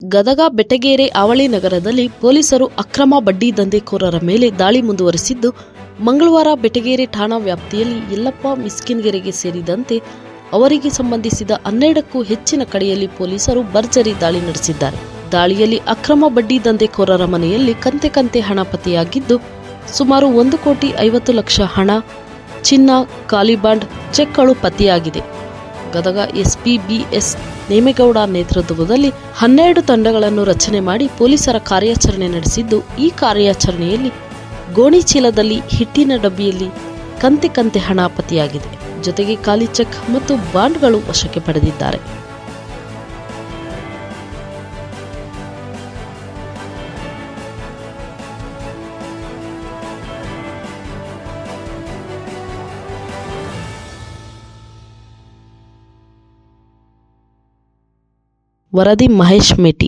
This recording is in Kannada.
ಗದಗ ಬೆಟಗೇರೆ ಅವಳಿ ನಗರದಲ್ಲಿ ಪೊಲೀಸರು ಅಕ್ರಮ ಬಡ್ಡಿ ದಂಧೆಕೋರರ ಮೇಲೆ ದಾಳಿ ಮುಂದುವರೆಸಿದ್ದು, ಮಂಗಳವಾರ ಬೆಟಗೇರೆ ಠಾಣಾ ವ್ಯಾಪ್ತಿಯಲ್ಲಿ ಯಲ್ಲಪ್ಪ ಮಿಸ್ಕಿನ್ಗೆರೆಗೆ ಸೇರಿದಂತೆ ಅವರಿಗೆ ಸಂಬಂಧಿಸಿದ 12ಕ್ಕೂ ಹೆಚ್ಚಿನ ಕಡೆಯಲ್ಲಿ ಪೊಲೀಸರು ಭರ್ಜರಿ ದಾಳಿ ನಡೆಸಿದ್ದಾರೆ. ದಾಳಿಯಲ್ಲಿ ಅಕ್ರಮ ಬಡ್ಡಿ ದಂಧೆಕೋರರ ಮನೆಯಲ್ಲಿ ಕಂತೆ ಹಣ ಪತ್ತೆಯಾಗಿದ್ದು, ಸುಮಾರು 1,50,00,000 ಹಣ, ಚಿನ್ನ, ಖಾಲಿಬಾಂಡ್, ಚೆಕ್ಗಳು ಪತ್ತೆಯಾಗಿದೆ. ಗದಗ ಎಸ್ಪಿ ಬಿಎಸ್ ನೇಮೇಗೌಡ ನೇತೃತ್ವದಲ್ಲಿ 12 ತಂಡಗಳನ್ನು ರಚನೆ ಮಾಡಿ ಪೊಲೀಸರ ಕಾರ್ಯಾಚರಣೆ ನಡೆಸಿದ್ದು, ಈ ಕಾರ್ಯಾಚರಣೆಯಲ್ಲಿ ಗೋಣಿ ಚೀಲದಲ್ಲಿ ಹಿಟ್ಟಿನ ಡಬ್ಬಿಯಲ್ಲಿ ಕಂತೆ ಹಣ ಪತ್ತೆಯಾಗಿದೆ. ಜೊತೆಗೆ ಖಾಲಿ ಚೆಕ್ ಮತ್ತು ಬಾಂಡ್ಗಳು ವಶಕ್ಕೆ ಪಡೆದಿದ್ದಾರೆ. ವರದಿ ಮಹೇಶ್ ಮೇಟಿ.